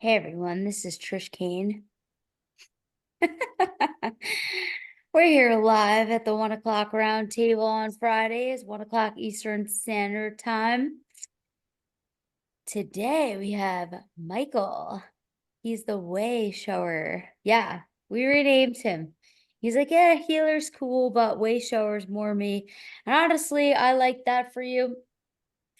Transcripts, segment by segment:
Hey everyone, this is Trish Kane. We're here live at the 1 o'clock round table on Fridays, 1 o'clock Eastern Standard Time. Today we have Michael. He's the way shower. Yeah, we renamed him. He's like, yeah, healer's cool, but way shower's more me. And honestly, I like that for you.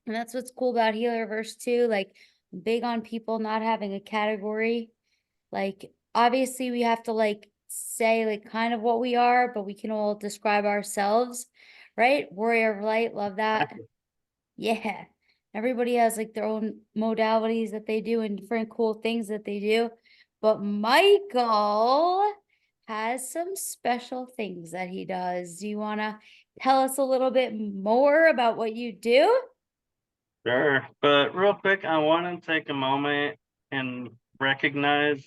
And that's what's cool about Healerverse too. Like, I'm big on people not having a category. Like, obviously, we have to like say like kind of what we are, but we can all describe ourselves, right? Warrior of light, love that. Yeah. Everybody has like their own modalities that they do and different cool things that they do. But Michael has some special things that he does. Do you want to tell us a little bit more about what you do? Sure. But real quick, I want to take a moment and recognize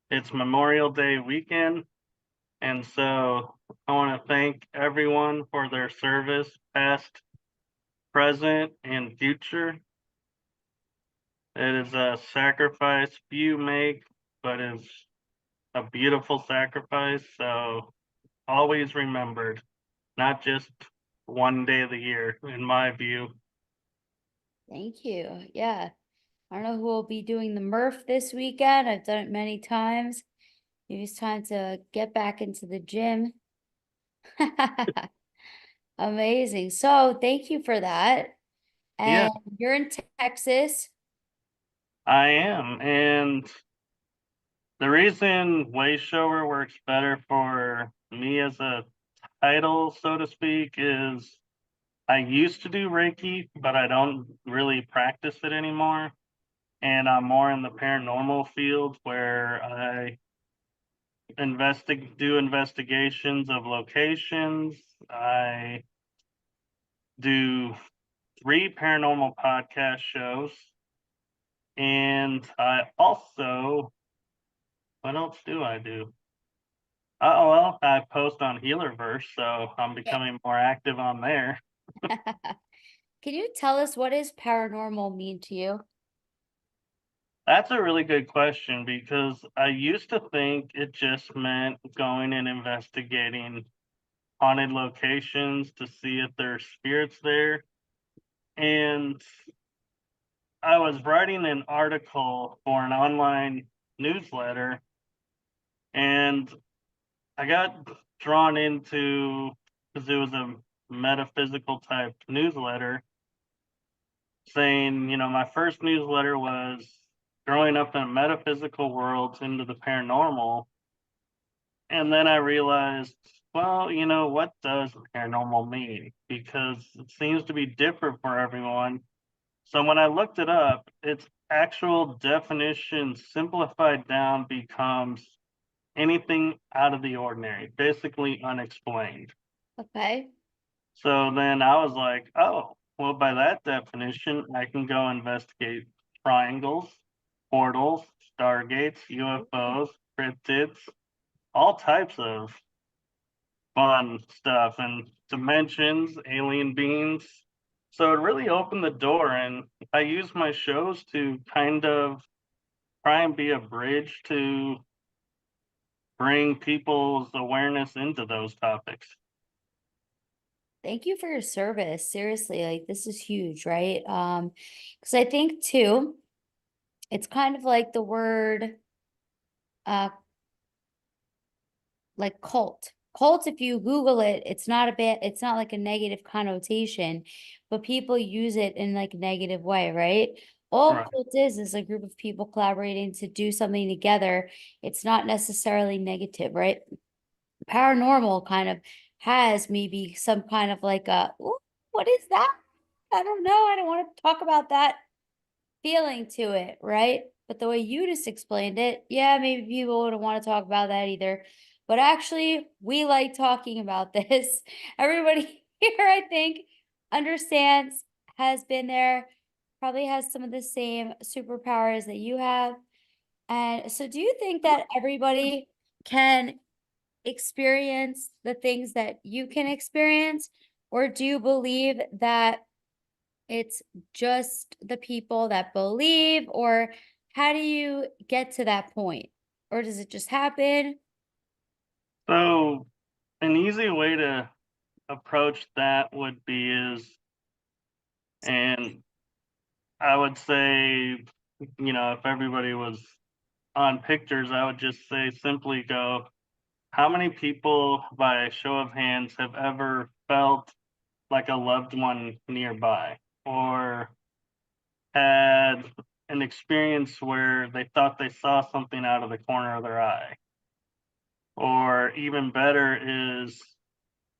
it's Memorial Day weekend. And so I want to thank everyone for their service, past, present, and future. It is a sacrifice few make, but is a beautiful sacrifice. So always remembered, not just one day of the year, in my view. Thank you. Yeah. I don't know who will be doing the Murph this weekend. I've done it many times. Maybe it's time to get back into the gym. Amazing. So thank you for that. Yeah, And you're in Texas. I am. And the reason way shower works better for me as a title, so to speak, is I used to do Reiki, but I don't really practice it anymore. And I'm more in the paranormal field where I do investigations of locations. I do 3 paranormal podcast shows. And I also, what else do I do? Oh, well, I post on Healerverse, so I'm Yeah. becoming more active on there. Can you tell us what does paranormal mean to you? That's a really good question because I used to think it just meant going and investigating haunted locations to see if there's spirits there. And I was writing an article for an online newsletter, and I got drawn into, because it was a metaphysical type newsletter, saying, my first newsletter was growing up in a metaphysical world into the paranormal. And then I realized, well, what does paranormal mean? Because it seems to be different for everyone. So when I looked it up, its actual definition simplified down becomes anything out of the ordinary, basically unexplained. Okay. So then I was like, oh, well, by that definition, I can go investigate triangles, portals, stargates, UFOs, cryptids, all types of fun stuff and dimensions, alien beings. So it really opened the door, and I use my shows to kind of try and be a bridge to bring people's awareness into those topics. Thank you for your service. Seriously, like this is huge, right? Because I think too, it's kind of like the word uh like cult. Cult, if you Google it, it's not a bit, it's not like a negative connotation, but people use it in like a negative way, right? All Right. cult is a group of people collaborating to do something together. It's not necessarily negative, right? Paranormal kind of has maybe some kind of like a, "Ooh, what is that? I don't know. I don't want to talk about that feeling to it, right? But the way you just explained it, yeah, maybe people wouldn't want to talk about that either. But actually, we like talking about this. Everybody here, I think, understands, has been there, probably has some of the same superpowers that you have. And so, do you think that everybody can experience the things that you can experience? Or do you believe that it's just the people that believe, or how do you get to that point? Or does it just happen? So an easy way to approach that would be is, and I would say, if everybody was on pictures, I would just say simply go, how many people by a show of hands have ever felt like a loved one nearby or had an experience where they thought they saw something out of the corner of their eye? Or even better is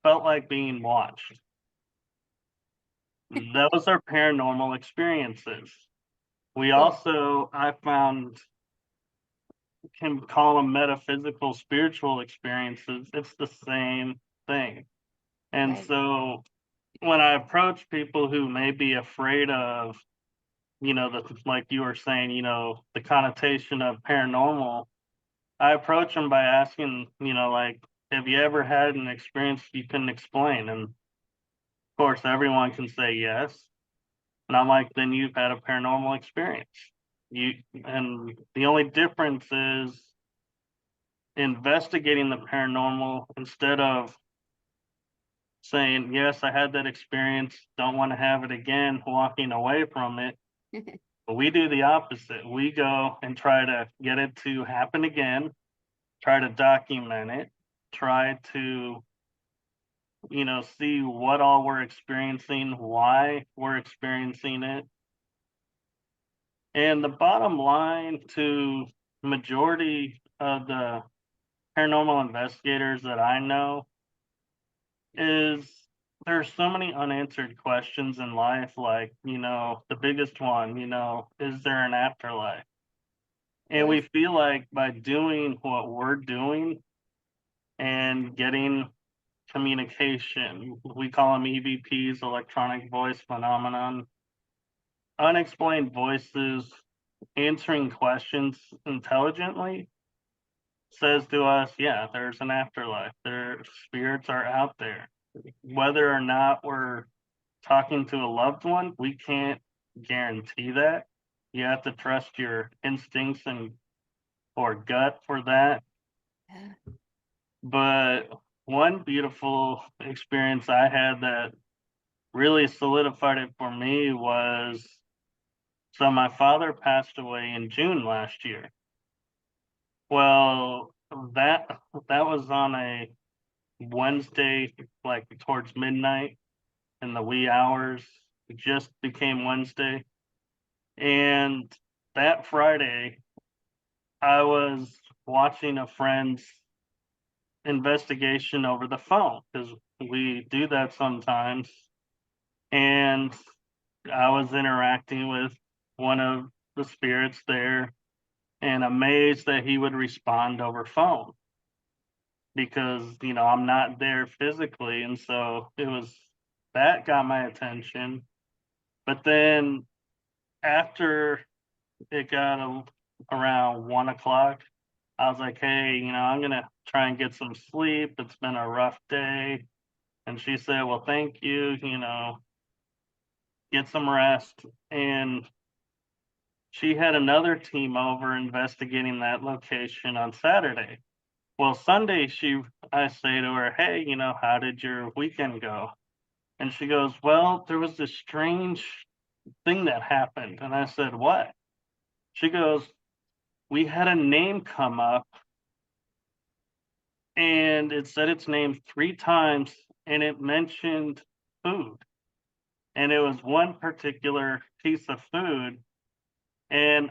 felt like being watched. Those are paranormal experiences. We Cool. also, I found, can call them metaphysical spiritual experiences. It's the same thing. And Right. so when I approach people who may be afraid of, like you were saying, the connotation of paranormal, I approach them by asking, like, have you ever had an experience you couldn't explain? And of course, everyone can say yes. And I'm like, then you've had a paranormal experience. You and the only difference is investigating the paranormal instead of saying, yes, I had that experience, don't want to have it again, walking away from it. But we do the opposite. We go and try to get it to happen again, try to document it, try to, see what all we're experiencing, why we're experiencing it. And the bottom line to majority of the paranormal investigators that I know is there's so many unanswered questions in life, like, the biggest one, is there an afterlife? And we Course. feel like by doing what we're doing and getting communication, we call them EVPs, electronic voice phenomenon, unexplained voices, answering questions intelligently says to us, yeah, there's an afterlife. Their spirits are out there. Whether or not we're talking to a loved one, we can't guarantee that. You have to trust your instincts and or gut for that. Yeah. But one beautiful experience I had that really solidified it for me was, so my father passed away in June last year. Well, that was on a Wednesday, like towards midnight in the wee hours. It just became Wednesday. And that Friday, I was watching a friend's investigation over the phone because we do that sometimes. And I was interacting with one of the spirits there and amazed that he would respond over phone because, I'm not there physically. And so it was that got my attention. But then after it got around 1 o'clock, I was like, hey, I'm gonna try and get some sleep. It's been a rough day. And she said, well, thank you, get some rest. And she had another team over investigating that location on Saturday. Well, Sunday, I say to her, hey, how did your weekend go? And she goes, well, there was this strange thing that happened. And I said, what? She goes, we had a name come up and it said its name 3 times and it mentioned food. And it was one particular piece of food. And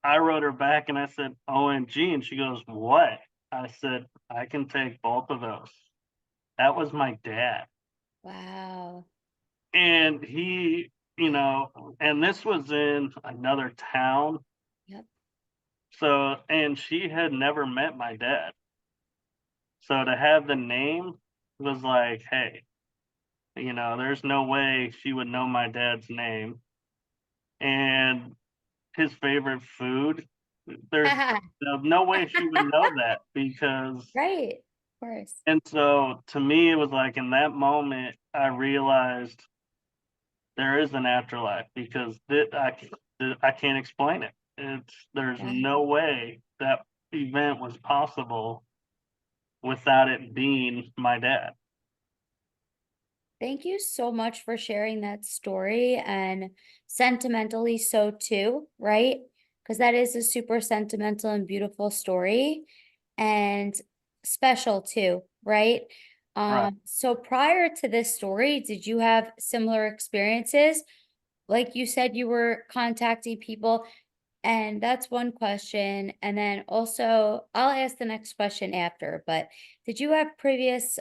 I wrote her back and I said, OMG. And she goes, what? I said, I can take both of those. That was my dad. Wow. And he, and this was in another town. Yep. So, and she had never met my dad. So to have the name was like, hey, there's no way she would know my dad's name and his favorite food. There's no way she would know that because, Right. Of course. and so to me, it was like in that moment, I realized there is an afterlife because I can't explain it. There's Yeah. no way that event was possible without it being my dad. Thank you so much for sharing that story, and sentimentally so too, right? Because that is a super sentimental and beautiful story and special too, right? Right. So prior to this story, did you have similar experiences? Like you said, you were contacting people, and that's one question. And then also, I'll ask the next question after, but did you have previous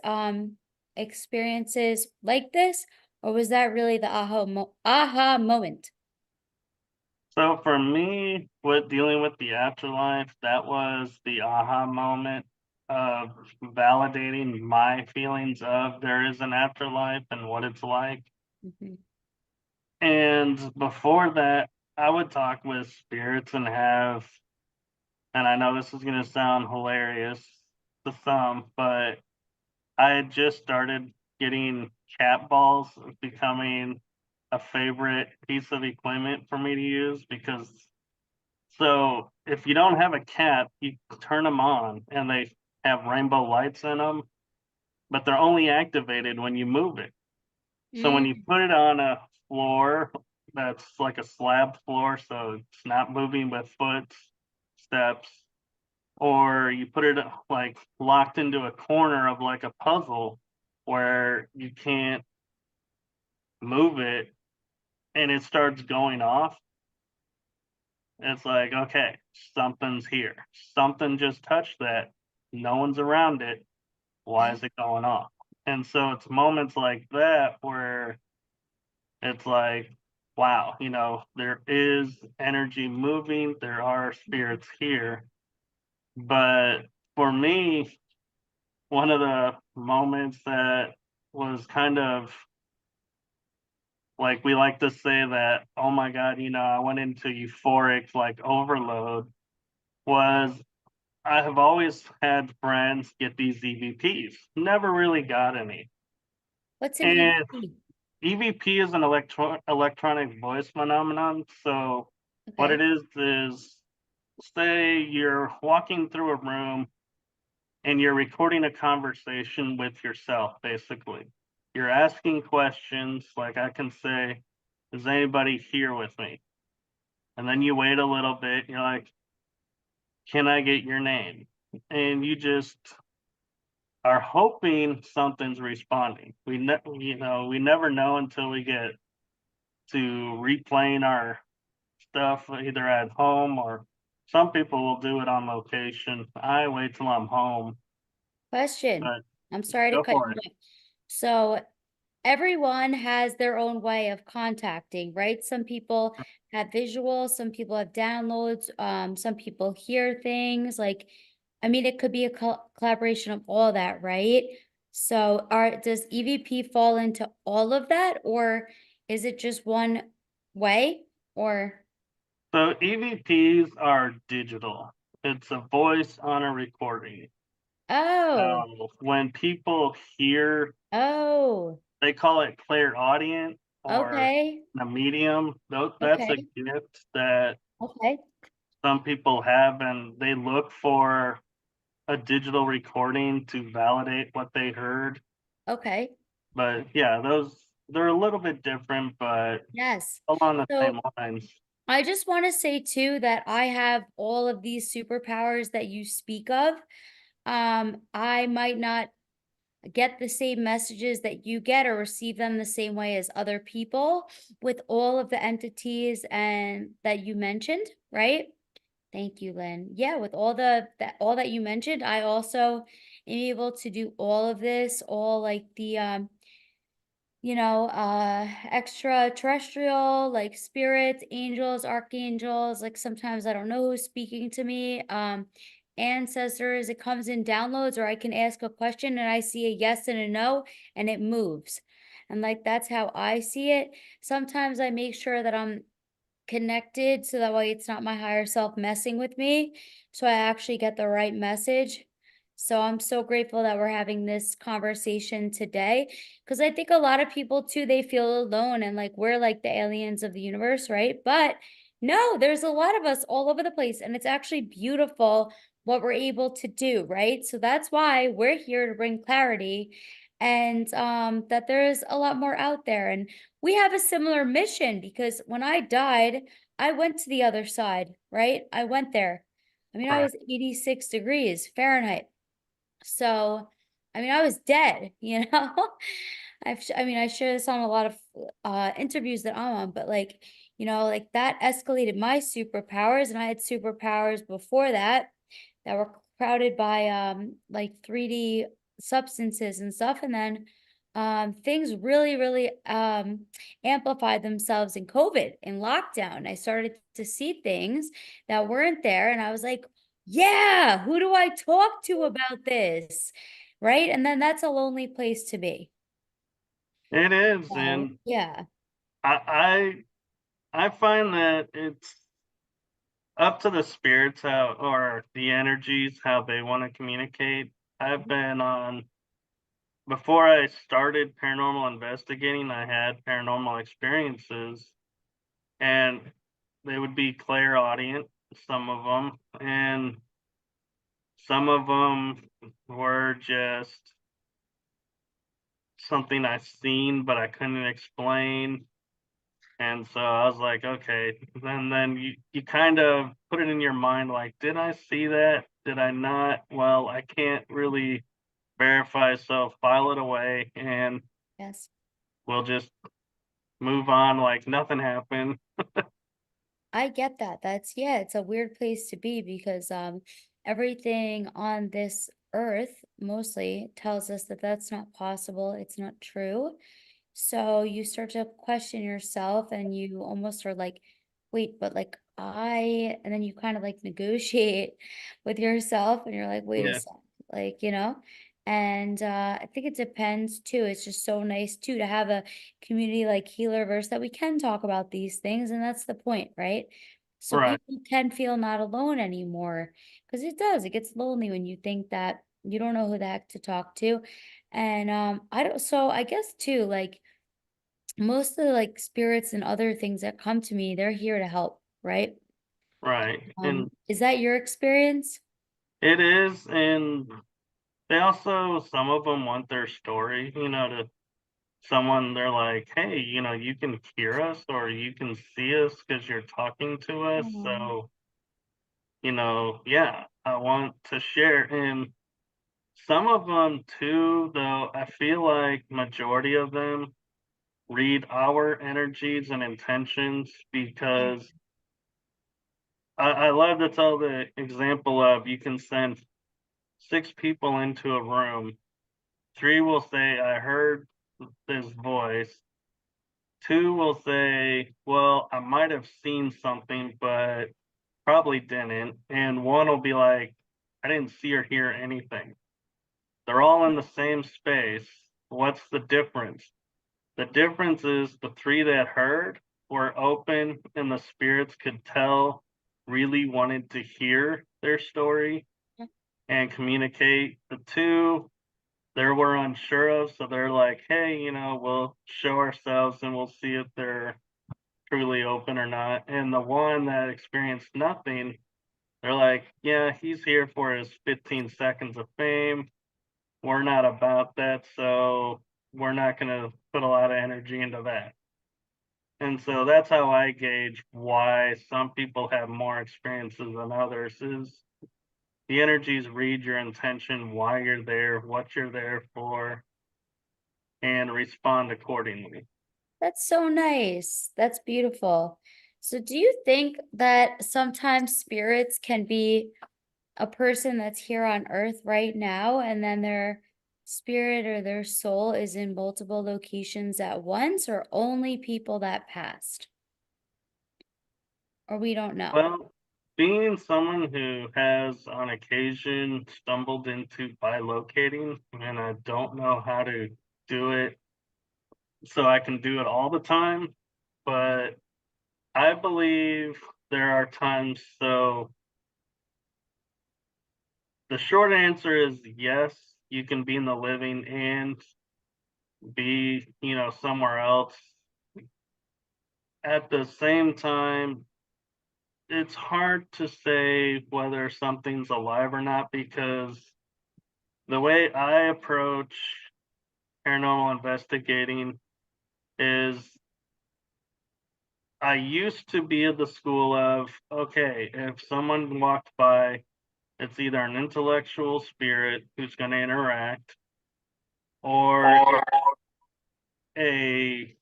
experiences like this, or was that really the aha moment? So for me, with dealing with the afterlife, that was the aha moment of validating my feelings of there is an afterlife and what it's like. Mhm. And before that, I would talk with spirits and have, and I know this is going to sound hilarious to some, but I had just started getting cat balls becoming a favorite piece of equipment for me to use because so if you don't have a cat, you turn them on and they have rainbow lights in them, but they're only activated when you move it. So when you Mm, put it on a floor that's like a slab floor, so it's not moving with footsteps, or you put it like locked into a corner of like a puzzle where you can't move it and it starts going off, it's like, okay, something's here. Something just touched that. No one's around it. Why yeah. is it going off? And so it's moments like that where it's like, wow, there is energy moving, there are spirits here. But for me, one of the moments that was kind of like we like to say that, oh my God, I went into euphoric like overload was I have always had friends get these EVPs. Never really got any. What's an And EVP? EVP is an electronic voice phenomenon. So what it Okay. is say you're walking through a room and you're recording a conversation with yourself, basically. You're asking questions like I can say, is anybody here with me? And then you wait a little bit, you're like, can I get your name? And you just are hoping something's responding. We never know until we get to replaying our stuff either at home or some people will do it on location. I wait till I'm home, Question. but I'm sorry to go cut for you it. off. So everyone has their own way of contacting, right? Some people have visuals, some people have downloads, some people hear things. Like, I mean, it could be a collaboration of all that, right? So, does EVP fall into all of that, or is it just one way? Or So EVPs are digital. It's a voice on a recording. oh, So when people hear, oh, they call it clairaudient or okay, a medium. That's a okay, gift that okay, some people have, and they look for a digital recording to validate what they heard. okay. But yeah, they're a little bit different, but Yes. along the So same lines. I just want to say too that I have all of these superpowers that you speak of. I might not get the same messages that you get or receive them the same way as other people with all of the entities and that you mentioned, right? Thank you, Lynn. Yeah, with all that you mentioned, I also am able to do all of this, all like the extraterrestrial, like spirits, angels, archangels. Like sometimes I don't know who's speaking to me. Ancestors, it comes in downloads, or I can ask a question and I see a yes and a no, and it moves. And like that's how I see it. Sometimes I make sure that I'm connected so that way it's not my higher self messing with me. So I actually get the right message. So I'm so grateful that we're having this conversation today because I think a lot of people too they feel alone and like we're like the aliens of the universe, right? But No, there's a lot of us all over the place, and it's actually beautiful what we're able to do, right? So that's why we're here to bring clarity and that there's a lot more out there. And we have a similar mission because when I died, I went to the other side, right? I went there. I mean, I Right. was 86 degrees Fahrenheit. So, I mean, I was dead, you know? I mean, I share this on a lot of interviews that I'm on, but like, like that escalated my superpowers, and I had superpowers before that were crowded by like 3D substances and stuff. And then things really, really amplified themselves in COVID, in lockdown. I started to see things that weren't there, and I was like, yeah, who do I talk to about this? Right. And then that's a lonely place to be. It is, So, and yeah. I find that it's up to the spirits how or the energies how they want to communicate. I've been on before I started paranormal investigating, I had paranormal experiences, and they would be clairaudient, some of them, and some of them were just something I seen but I couldn't explain. And so I was like, okay. And then you kind of put it in your mind like, did I see that? Did I not? Well, I can't really verify, so file it away and Yes. we'll just move on like nothing happened. I get that. That's yeah, it's a weird place to be because everything on this earth mostly tells us that that's not possible. It's not true. So you start to question yourself and you almost are like, wait, but like and then you kind of like negotiate with yourself and you're like, wait a Yeah, sec, like, and I think it depends too. It's just so nice too to have a community like Healerverse that we can talk about these things. And that's the point, right? So right, people can feel not alone anymore because it does. It gets lonely when you think that you don't know who the heck to talk to. And I don't, so I guess too, like, most of the like spirits and other things that come to me, they're here to help, right? right. And Is that your experience? it is, and they also some of them want their story, to someone they're like, hey, you can hear us or you can see us because you're talking to us. Oh, So, yeah, I want to share. And some of them too, though, I feel like majority of them read our energies and intentions yeah. because I love to tell the example of you can send six people into a room. Three will say, I heard this voice. Two will say, well, I might have seen something, but probably didn't. And one will be like, I didn't see or hear anything. They're all in the same space. What's the difference? The difference is the three that heard were open and the spirits could tell, really wanted to hear their story and communicate. The two they were unsure of, so they're like, hey, we'll show ourselves and we'll see if they're truly open or not. And the one that experienced nothing, they're like, yeah, he's here for his 15 seconds of fame. We're not about that, so we're not going to put a lot of energy into that. And so that's how I gauge why some people have more experiences than others is the energies read your intention, why you're there, what you're there for, and respond accordingly. That's so nice. That's beautiful. So do you think that sometimes spirits can be a person that's here on earth right now and then their spirit or their soul is in multiple locations at once, or only people that passed? Or we don't know. Well, being someone who has on occasion stumbled into bilocating, and I don't know how to do it so I can do it all the time, but I believe there are times. So the short answer is yes, you can be in the living and be, somewhere else. At the same time, it's hard to say whether something's alive or not because the way I approach paranormal investigating is I used to be of the school of, okay, if someone walked by, it's either an intellectual spirit who's going to interact or Or a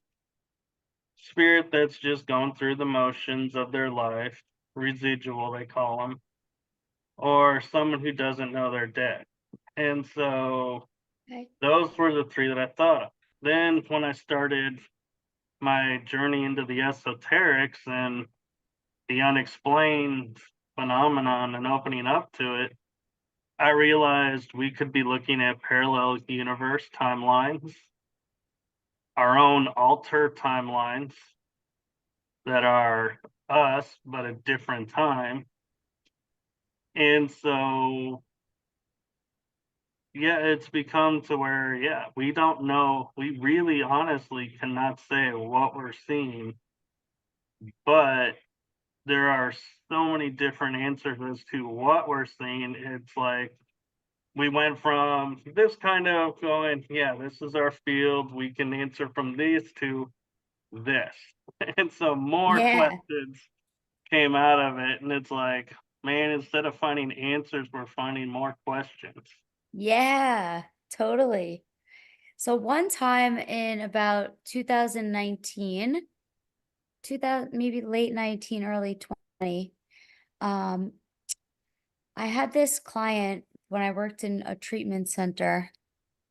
spirit that's just going through the motions of their life, residual, they call them, or someone who doesn't know they're dead. And so Okay. those were the three that I thought of. Then when I started my journey into the esoterics and the unexplained phenomenon and opening up to it, I realized we could be looking at parallel universe timelines, our own alter timelines that are us, but a different time. And so, yeah, it's become to where, yeah, we don't know. We really honestly cannot say what we're seeing, but there are so many different answers as to what we're seeing. It's like we went from this kind of going, yeah, this is our field. We can answer from these to this. And so more Yeah. questions came out of it. And it's like, man, instead of finding answers, we're finding more questions. Yeah, totally. So one time in about 2019, 2000, maybe late 19, early 20, um, I had this client when I worked in a treatment center.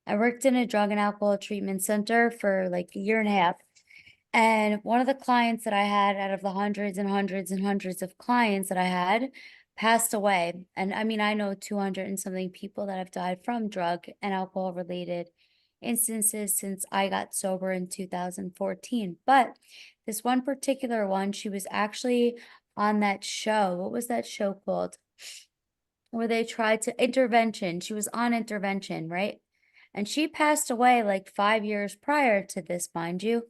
I worked in a drug and alcohol treatment center for like a year and a half. And one of the clients that I had out of the hundreds and hundreds and hundreds of clients that I had passed away. And I mean, I know 200 and something people that have died from drug and alcohol related instances since I got sober in 2014. But this one particular one, she was actually on that show. What was that show called? Where they tried to intervention. She was on intervention, right? And she passed away like 5 years prior to this, mind you.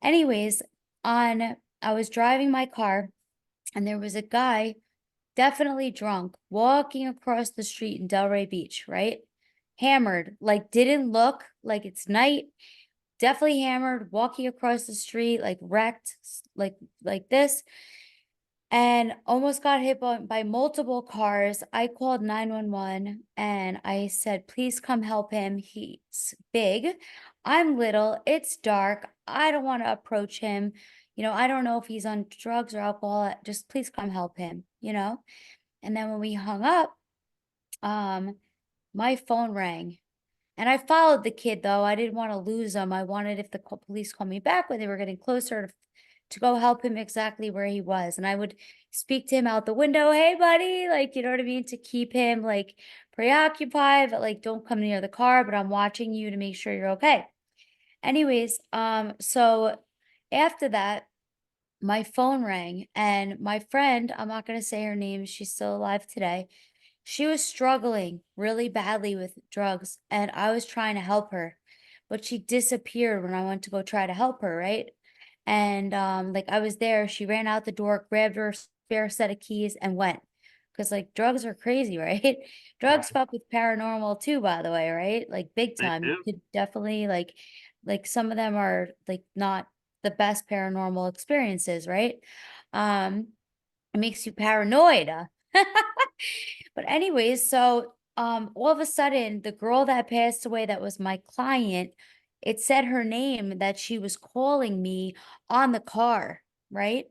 Anyways, on I was driving my car and there was a guy definitely drunk walking across the street in Delray Beach, right? Hammered, like didn't look like it's night, definitely hammered, walking across the street, like wrecked, like this, and almost got hit by multiple cars. I called 911 and I said, please come help him. He's big. I'm little. It's dark. I don't want to approach him. I don't know if he's on drugs or alcohol. Just please come help him. And then when we hung up, um, my phone rang. And I followed the kid though. I didn't want to lose him. I wanted if the police called me back when they were getting closer to go help him exactly where he was. And I would speak to him out the window, hey buddy, like you know what I mean, to keep him like preoccupied, but like don't come near the car, but I'm watching you to make sure you're okay. Anyways, so after that, my phone rang and my friend, I'm not gonna say her name, she's still alive today. She was struggling really badly with drugs, and I was trying to help her, but she disappeared when I went to go try to help her, right? And like I was there, she ran out the door, grabbed her spare set of keys, and went. Because like drugs are crazy, right? Drugs Right. fuck with paranormal too, by the way, right? Like big They time. You do. could definitely like some of them are like not the best paranormal experiences, right? Um, it makes you paranoid. But anyways, so all of a sudden the girl that passed away that was my client, it said her name that she was calling me on the car, right?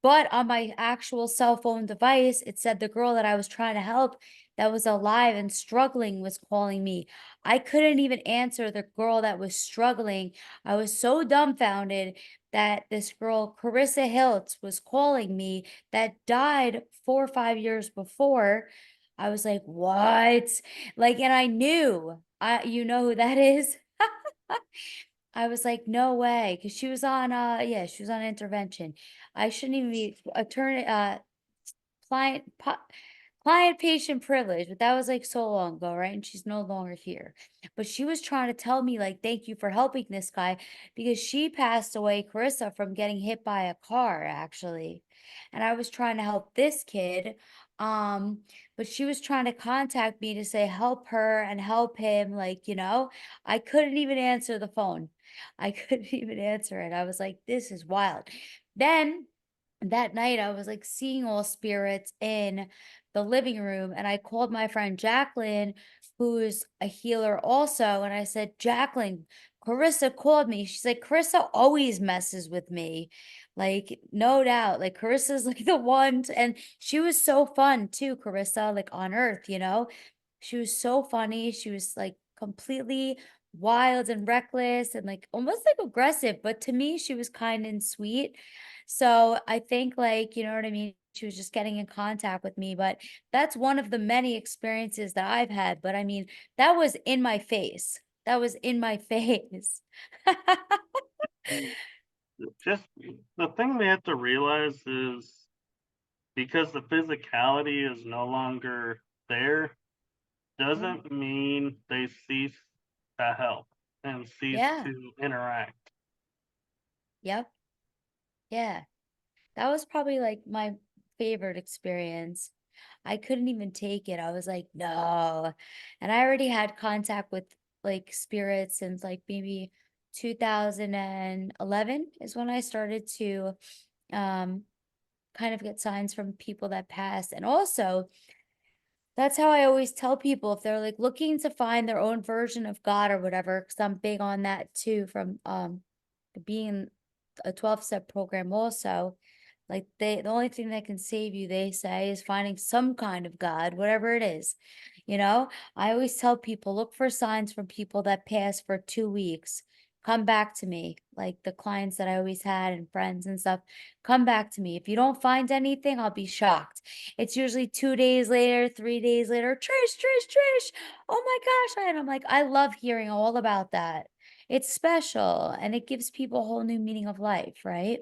But on my actual cell phone device, it said the girl that I was trying to help that was alive and struggling was calling me. I couldn't even answer the girl that was struggling. I was so dumbfounded that this girl, Carissa Hiltz, was calling me that died 4 or 5 years before. I was like, what? Like, and I knew, you know who that is? I was like, "No way," because she was on, yeah, she was on intervention. I shouldn't even be attorney, client, client patient privilege, but that was like so long ago, right? And she's no longer here. But she was trying to tell me, like, thank you for helping this guy because she passed away, Carissa, from getting hit by a car, actually. and I was trying to help this kid. But she was trying to contact me to say help her and help him. Like, I couldn't even answer the phone. I couldn't even answer it. I was like, this is wild. Then that night I was like seeing all spirits in the living room, and I called my friend Jacqueline, who's a healer also, and I said, Jacqueline, Carissa called me. She's like, Carissa always messes with me. Like, no doubt. Like Carissa's like the one and she was so fun too, Carissa, like on earth. She was so funny. She was like completely wild and reckless and like almost like aggressive, but to me she was kind and sweet. So I think, like, you know what I mean? She was just getting in contact with me, but that's one of the many experiences that I've had. But I mean, that was in my face. That was in my face. Just the thing we have to realize is because the physicality is no longer there, Mm, doesn't mean they cease to help and cease yeah. to interact. Yep. Yeah. That was probably like my favorite experience. I couldn't even take it. I was like, no. And I already had contact with like spirits since like maybe 2011 is when I started to um kind of get signs from people that passed. And also, that's how I always tell people if they're like looking to find their own version of God or whatever, because I'm big on that too, from being a 12-step program also. Like the only thing that can save you, they say, is finding some kind of God, whatever it is. You know, I always tell people look for signs from people that pass for 2 weeks. Come back to me. Like the clients that I always had and friends and stuff, come back to me. If you don't find anything, I'll be shocked. It's usually 2 days later, 3 days later, Trish, Trish, Trish. Oh my gosh. And I'm like, I love hearing all about that. It's special and it gives people a whole new meaning of life, right?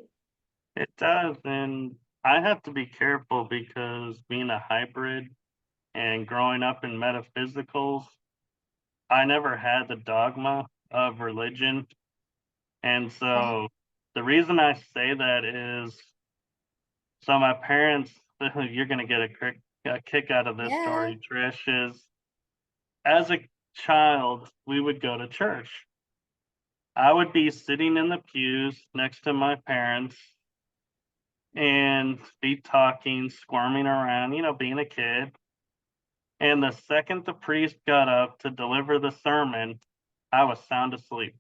It does, and I have to be careful because being a hybrid and growing up in metaphysicals, I never had the dogma of religion. And Okay. so the reason I say that is so my parents, you're going to get a kick out of this Yeah. story, Trish, is as a child, we would go to church. I would be sitting in the pews next to my parents and be talking, squirming around, being a kid. And the second the priest got up to deliver the sermon, I was sound asleep.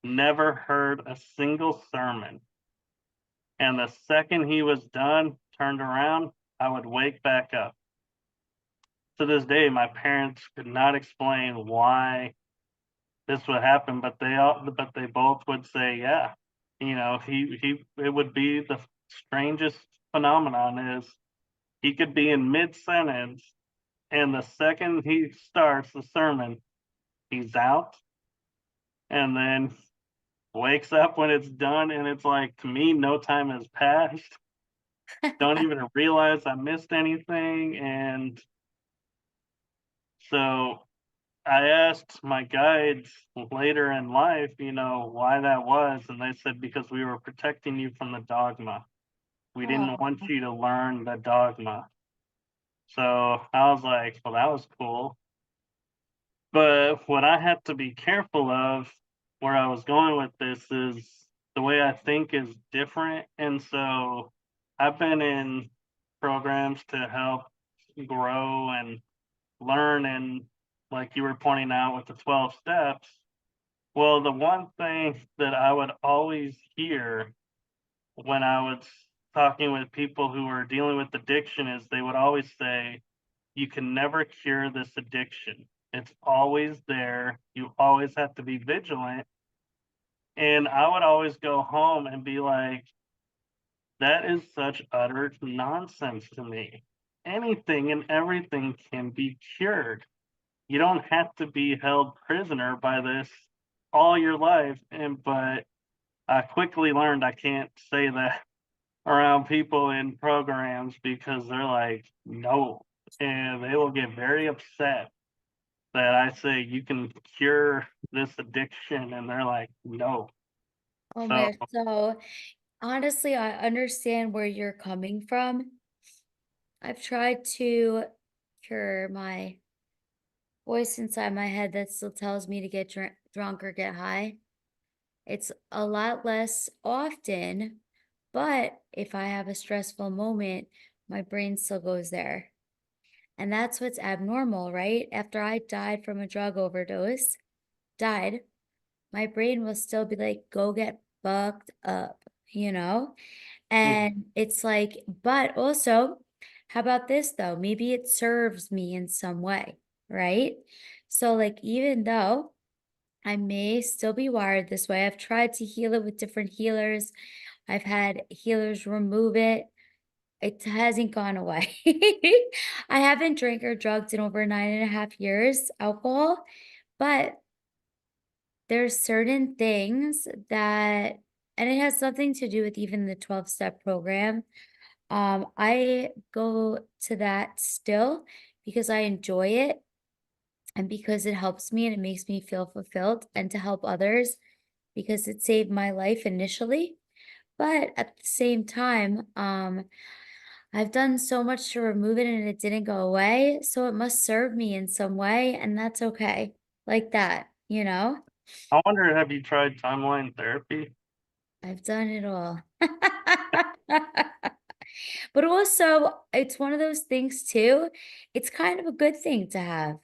Never heard a single sermon. And the second he was done, turned around, I would wake back up. To this day, my parents could not explain why this would happen, but they both would say, yeah, he it would be the strangest phenomenon is he could be in mid sentence, and the second he starts the sermon, he's out, and then wakes up when it's done, and it's like to me, no time has passed. Don't even realize I missed anything, and so I asked my guides later in life, why that was, and they said because we were protecting you from the dogma. We didn't Oh, want you to learn the dogma. So I was like, well, that was cool. But what I have to be careful of, where I was going with this, is the way I think is different. And so I've been in programs to help grow and learn. And like you were pointing out with the 12 steps, well, the one thing that I would always hear when I was talking with people who were dealing with addiction is they would always say, you can never cure this addiction. It's always there. You always have to be vigilant. And I would always go home and be like, that is such utter nonsense to me. Anything and everything can be cured. You don't have to be held prisoner by this all your life. But I quickly learned I can't say that around people in programs because they're like, no. And they will get very upset that I say you can cure this addiction. And they're like, no. oh So my gosh. So Honestly, I understand where you're coming from. I've tried to cure my voice inside my head that still tells me to get drunk or get high. It's a lot less often, but if I have a stressful moment, my brain still goes there. And that's what's abnormal, right? After I died from a drug overdose, died, my brain will still be like, go get fucked up, you know? Mm. And it's like, but also, how about this though? Maybe it serves me in some way, right? So, like, even though I may still be wired this way, I've tried to heal it with different healers, I've had healers remove it. It hasn't gone away. I haven't drank or drugged in over 9.5 years, alcohol, but there's certain things that, and it has something to do with even the 12-step program. I go to that still because I enjoy it and because it helps me and it makes me feel fulfilled and to help others because it saved my life initially. But at the same time, I've done so much to remove it and it didn't go away. So it must serve me in some way, and that's okay. Like that, you know? I wonder, have you tried timeline therapy? I've done it all. But also, it's one of those things too. It's kind of a good thing to have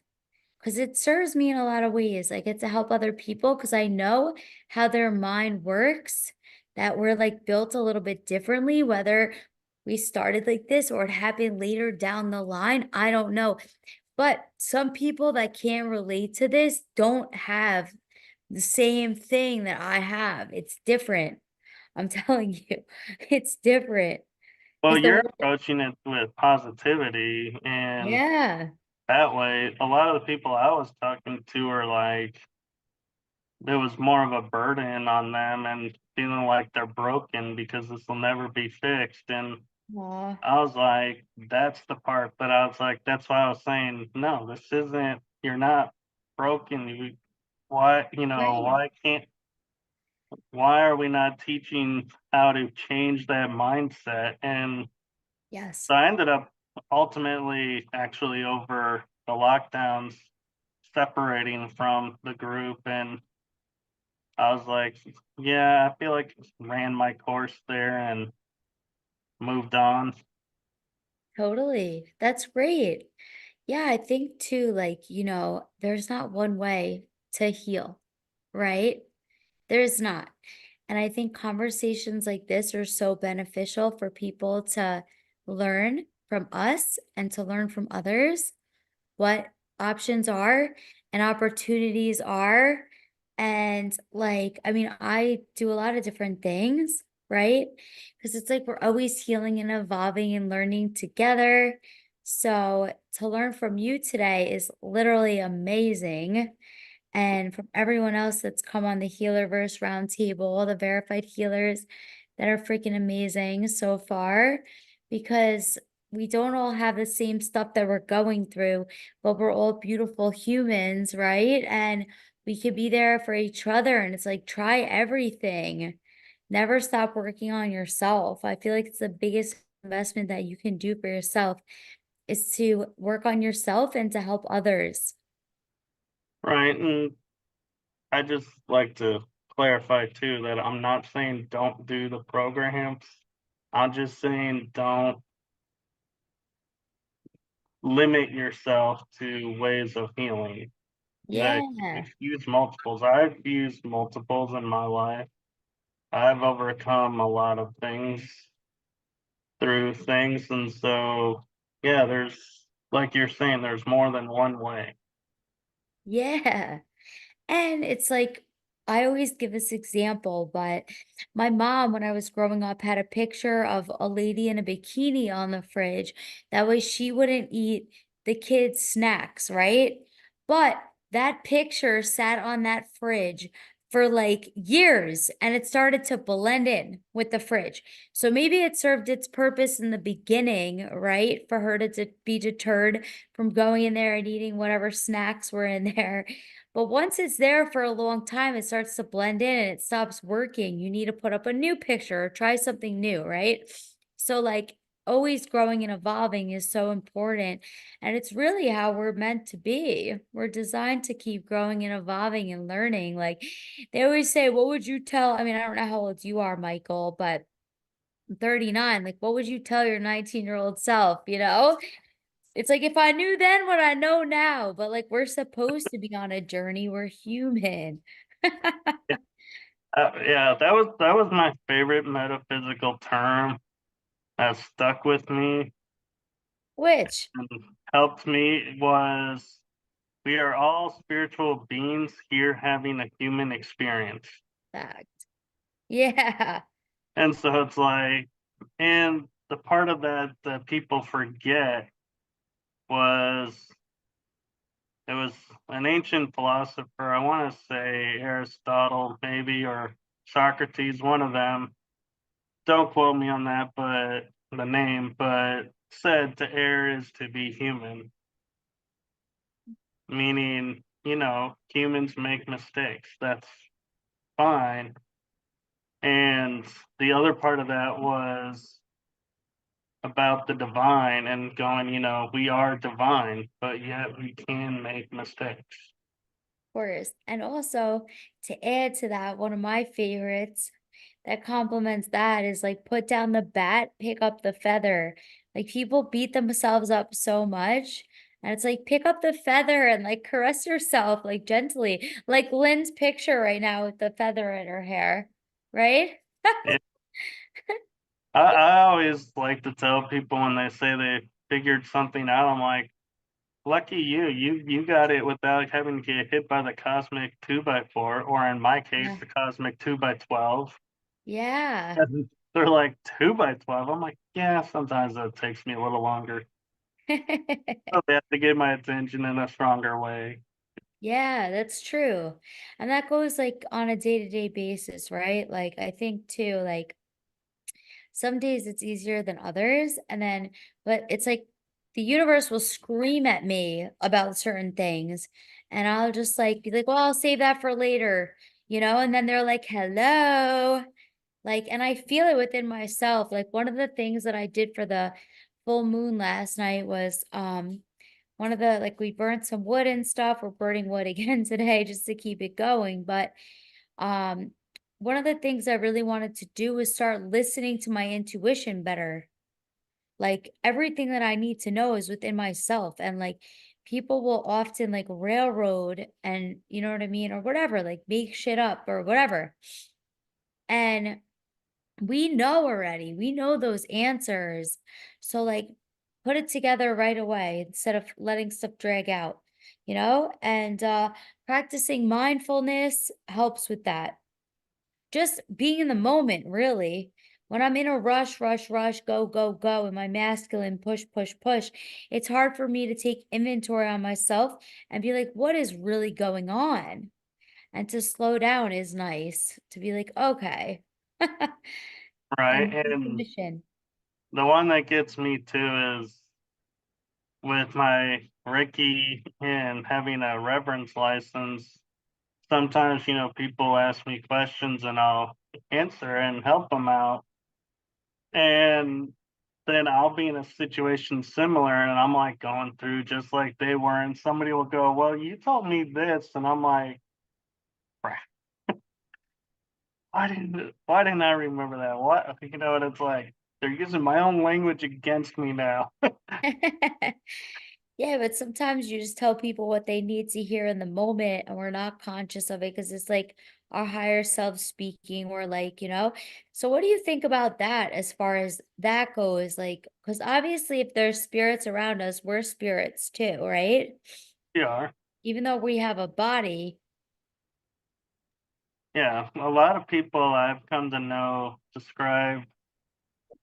because it serves me in a lot of ways. I get to help other people because I know how their mind works, that we're like built a little bit differently, whether we started like this or it happened later down the line. I don't know. But some people that can't relate to this don't have the same thing that I have. It's different. I'm telling you, it's different. Well, Because the you're world, approaching it with positivity, and yeah, that way, a lot of the people I was talking to are like, there was more of a burden on them and feeling like they're broken because this will never be fixed. And aw, I was like, that's the part that I was like, that's why I was saying, no, this isn't, you're not broken. Why, right. why are we not teaching how to change that mindset? And Yes, so I ended up ultimately actually over the lockdowns separating from the group, and I was like, yeah, I feel like ran my course there and moved on. totally. That's great. Yeah, I think too, like, there's not one way to heal, right? There's not. And I think conversations like this are so beneficial for people to learn from us and to learn from others what options are and opportunities are. And like, I mean, I do a lot of different things, right? Because it's like we're always healing and evolving and learning together. So to learn from you today is literally amazing. And from everyone else that's come on the Healerverse Roundtable, all the verified healers that are freaking amazing so far, because we don't all have the same stuff that we're going through, but we're all beautiful humans, right? And we could be there for each other. And it's like, try everything. Never stop working on yourself. I feel like it's the biggest investment that you can do for yourself is to work on yourself and to help others. Right. And I just like to clarify too that I'm not saying don't do the programs. I'm just saying don't limit yourself to ways of healing. That you Yeah. use multiples. I've used multiples in my life. I've overcome a lot of things through things. And so, yeah, there's, like you're saying, there's more than one way. Yeah. And it's like, I always give this example, but my mom, when I was growing up, had a picture of a lady in a bikini on the fridge. That way she wouldn't eat the kids' snacks, right? But that picture sat on that fridge for like years and it started to blend in with the fridge. So maybe it served its purpose in the beginning, right? For her to be deterred from going in there and eating whatever snacks were in there. But once it's there for a long time, it starts to blend in and it stops working. You need to put up a new picture or try something new, right? So, like, always growing and evolving is so important. And it's really how we're meant to be. We're designed to keep growing and evolving and learning. Like, they always say, what would you tell? I mean, I don't know how old you are, Michael, but I'm 39. Like, what would you tell your 19-year-old self? You know, it's like if I knew then what I know now, but like we're supposed to be on a journey. We're human. Yeah, that was my favorite metaphysical term that stuck with me Which, and helped me was we are all spiritual beings here having a human experience. fact. Yeah, And so it's like, and the part of that that people forget was it was an ancient philosopher, I want to say Aristotle, maybe, or Socrates, one of them. Don't quote me on that, but the name, but said to err is to be human, meaning, humans make mistakes. That's fine. And the other part of that was about the divine and going, we are divine, but yet we can make mistakes. of course. And also to add to that, one of my favorites that complements that is like put down the bat, pick up the feather. Like people beat themselves up so much. And it's like pick up the feather and like caress yourself like gently. Like Lynn's picture right now with the feather in her hair, right? Yeah, I always like to tell people when they say they figured something out, I'm like, lucky you. You got it without having to get hit by the cosmic 2x4, or in my case, Yeah. the cosmic 2x12. Yeah. And they're like 2x12. I'm like, yeah, sometimes that takes me a little longer. So they have to get my attention in a stronger way. Yeah, that's true. And that goes like on a day-to-day basis, right? Like I think too, like some days it's easier than others. And then, but it's like the universe will scream at me about certain things. And I'll just like be like, well, I'll save that for later, And then they're like, hello. Like, and I feel it within myself. Like one of the things that I did for the full moon last night was one of the like we burnt some wood and stuff. We're burning wood again today just to keep it going. But um one of the things I really wanted to do was start listening to my intuition better. Like everything that I need to know is within myself. And like people will often like railroad and you know what I mean, or whatever, like make shit up or whatever. And we know already. We know those answers. So like put it together right away instead of letting stuff drag out, And practicing mindfulness helps with that. Just being in the moment, really. When I'm in a rush, rush, rush, go, go, go, and my masculine push, push, push, it's hard for me to take inventory on myself and be like, what is really going on? And to slow down is nice to be like, okay. Right. And And mission. the one that gets me too is with my Reiki and having a reverence license. Sometimes, people ask me questions and I'll answer and help them out. And then I'll be in a situation similar and I'm like going through just like they were. And somebody will go, well, you told me this. And I'm like, "Crap, why didn't I remember that? What, and it's like, they're using my own language against me now." Yeah, but sometimes you just tell people what they need to hear in the moment and we're not conscious of it because it's like our higher self speaking or like, So what do you think about that as far as that goes? Like, because obviously if there's spirits around us, we're spirits too, right? Yeah. Even though we have a body. Yeah. A lot of people I've come to know describe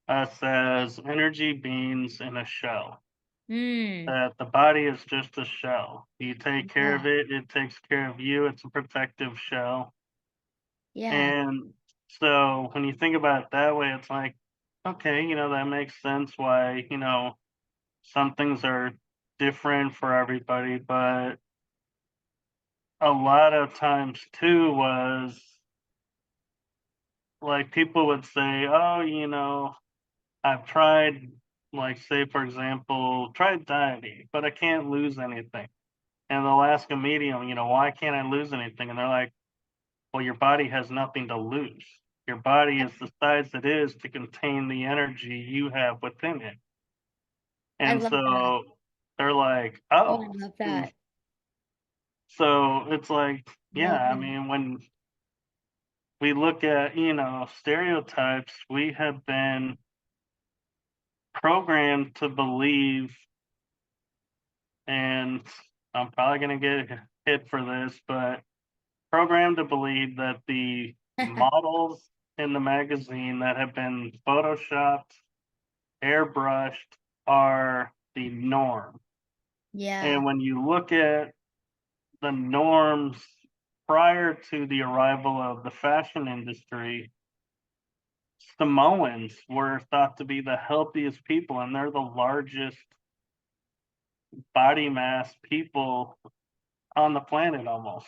us as energy beings in a shell. Mm, That the body is just a shell. You take care yeah. of it, it takes care of you. It's a protective shell. Yeah. And so when you think about it that way, it's like, okay, that makes sense why, some things are different for everybody, but a lot of times too was like people would say, "Oh, I've tried, like, say, for example, tried dieting, but I can't lose anything." And they'll ask a medium, "Why can't I lose anything?" And they're like, "Well, your body has nothing to lose. Your body is the size it is to contain the energy you have within it." I And love that. so they're like, Oh, I "Oh." love that. So it's like, yeah, Love I that. mean, when we look at, stereotypes, we have been programmed to believe, and I'm probably going to get hit for this, but programmed to believe that the models in the magazine that have been photoshopped, airbrushed, are the norm. Yeah. And when you look at the norms prior to the arrival of the fashion industry, Samoans were thought to be the healthiest people, and they're the largest body mass people on the planet almost.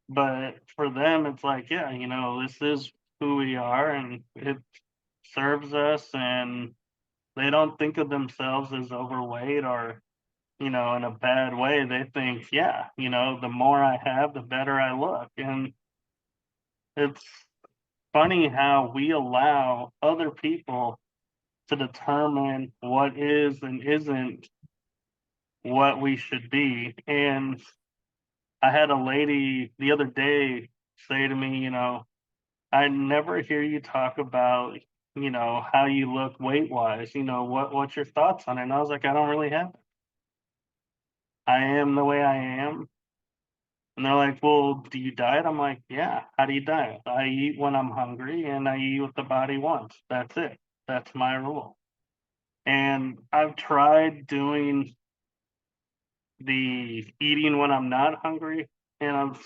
But for them, it's like, yeah, this is who we are, and it serves us, and they don't think of themselves as overweight or, in a bad way. They think, yeah, the more I have, the better I look. And it's funny how we allow other people to determine what is and isn't what we should be. And I had a lady the other day say to me, "I never hear you talk about, how you look weight wise. What's your thoughts on it?" And I was like, "I don't really have it. I am the way I am." And they're like, "Well, do you diet?" I'm like, "Yeah. How do you diet? I eat when I'm hungry and I eat what the body wants. That's it. That's my rule." And I've tried doing the eating when I'm not hungry, and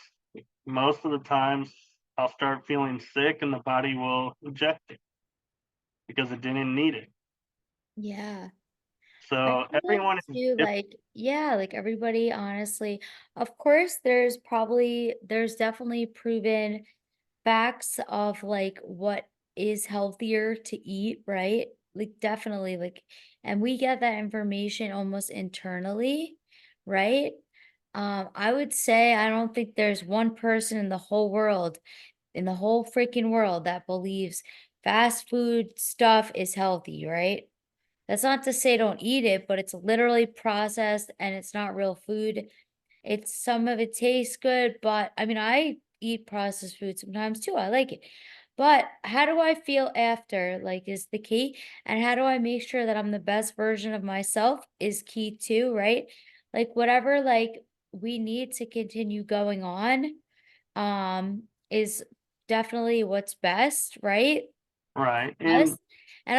most of the times I'll start feeling sick and the body will reject it because it didn't need it. Yeah. I So feel like everyone is too, different. like, yeah, like everybody, honestly, of course, there's definitely proven facts of like what is healthier to eat, right? Like, definitely, like, and we get that information almost internally, right? I would say I don't think there's one person in the whole world, in the whole freaking world, that believes fast food stuff is healthy, right? That's not to say don't eat it, but it's literally processed and it's not real food. It's some of it tastes good, but I mean, I eat processed food sometimes too. I like it. But how do I feel after, like, is the key. And how do I make sure that I'm the best version of myself is key too, right? Like whatever like we need to continue going on is definitely what's best, right? Right. Us. And And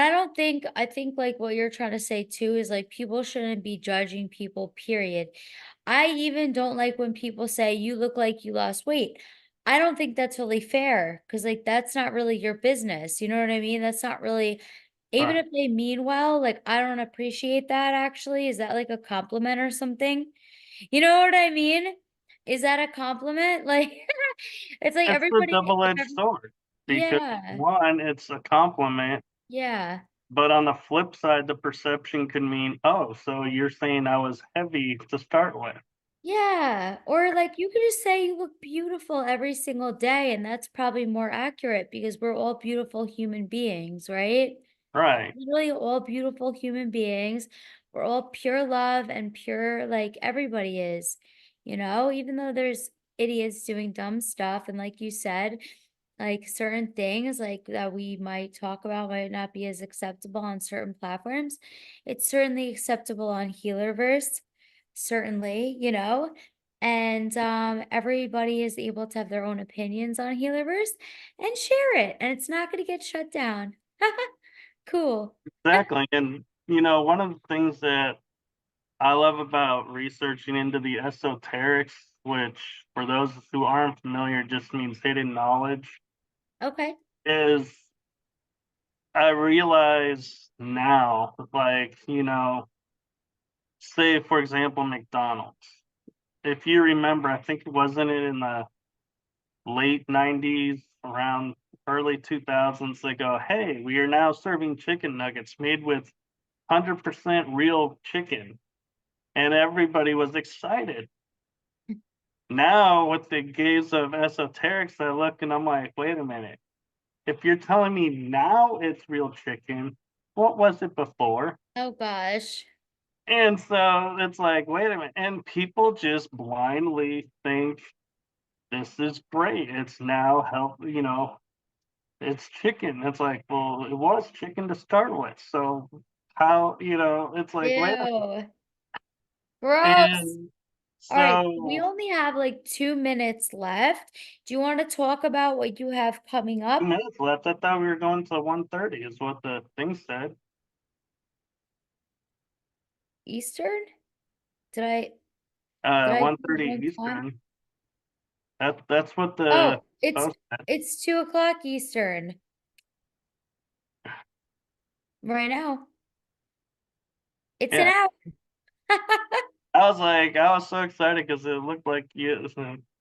I think like what you're trying to say too is like people shouldn't be judging people, period. I even don't like when people say you look like you lost weight. I don't think that's really fair because like that's not really your business. You know what I mean? That's not really, even right. if they mean well, like I don't appreciate that actually. Is that like a compliment or something? You know what I mean? Is that a compliment? Like it's like It's a everybody double if edged sword because yeah. one, it's a compliment, Yeah. but on the flip side, the perception could mean, oh, so you're saying I was heavy to start with. Yeah, or like you could just say you look beautiful every single day, and that's probably more accurate because we're all beautiful human beings, right? Right. Literally all beautiful human beings. We're all pure love and pure, like everybody is, even though there's idiots doing dumb stuff. And like you said, like certain things like that we might talk about might not be as acceptable on certain platforms. It's certainly acceptable on Healerverse, certainly, and everybody is able to have their own opinions on Healerverse and share it, and it's not going to get shut down. Cool. Exactly. And, one of the things that I love about researching into the esoterics, which for those who aren't familiar just means hidden knowledge. Okay. is I realize now, like, say for example, McDonald's. If you remember, I think it wasn't it in the late 90s, around early 2000s, they go, "Hey, we are now serving chicken nuggets made with 100% real chicken." And everybody was excited. Now, with the gaze of esoterics, I look and I'm like, wait a minute. If you're telling me now it's real chicken, what was it before? Oh gosh. And so it's like, wait a minute. And people just blindly think this is great. It's now it's chicken. It's like, well, it was chicken to start with. So how, it's like, wait a Ew. Gross. and All right, we so only have like 2 minutes left. Do you want to talk about what you have coming 2 up? minutes left. I thought we were going to 1:30 is what the thing said. Eastern? Did I did I do the 1:30 wrong time? Eastern. That's what the Oh, it's post said. it's 2 o'clock Eastern right now. It's an Yeah. hour. I was so excited because it looked like you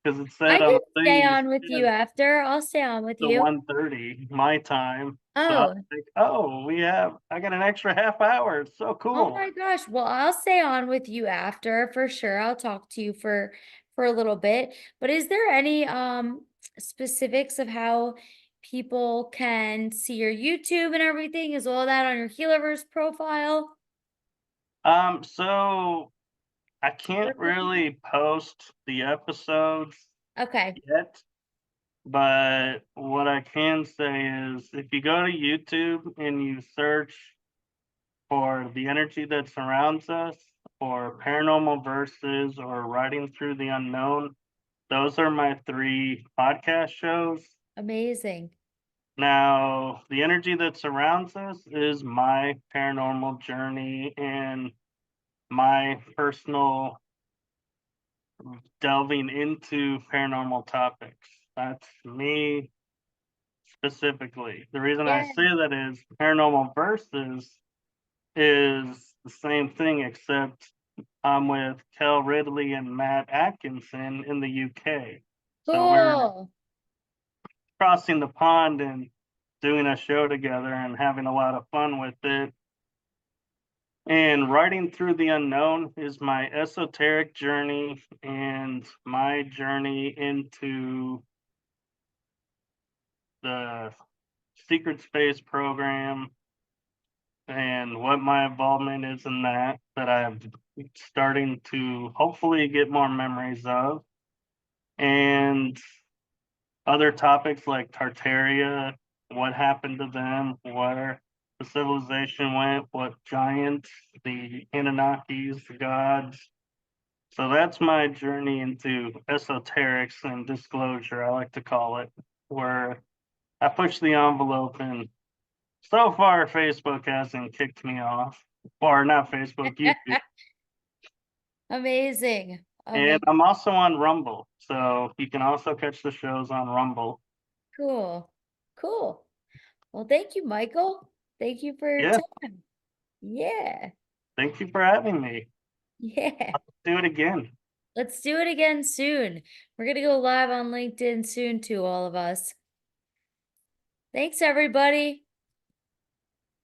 because it I said on can the thing stay you on with you said after. I'll stay on with the you. 1:30 my time. So I was Oh, like, "Oh, I got an extra half hour. It's so oh cool." my gosh. Well, I'll stay on with you after for sure. I'll talk to you for a little bit. But is there any specifics of how people can see your YouTube and everything? Is all that on your Healerverse profile? So I can't really post the episodes Okay, yet. But what I can say is if you go to YouTube and you search for the energy that surrounds us, or paranormal verses, or writing through the unknown, those are my three podcast shows. amazing. Now, the energy that surrounds us is my paranormal journey and my personal delving into paranormal topics. That's me specifically. The reason I Yeah. say that is paranormal versus is the same thing, except I'm with Kel Ridley and Matt Atkinson in the UK. So we're Cool. crossing the pond and doing a show together and having a lot of fun with it. And writing through the unknown is my esoteric journey and my journey into the secret space program and what my involvement is in that I'm starting to hopefully get more memories of, and other topics like Tartaria, what happened to them, where the civilization went, what giants, the Anunnakis, the gods. So that's my journey into esoterics and disclosure, I like to call it, where I push the envelope and so far Facebook hasn't kicked me off. Or not Facebook, YouTube. Amazing. And Amazing. I'm also on Rumble, so you can also catch the shows on Rumble. Cool. Cool. Well, thank you, Michael. Thank you for your Yeah, time. Yeah. thank you for having me. Yeah. Do it again. Let's do it again soon. We're going to go live on LinkedIn soon too, all of us. Thanks, everybody.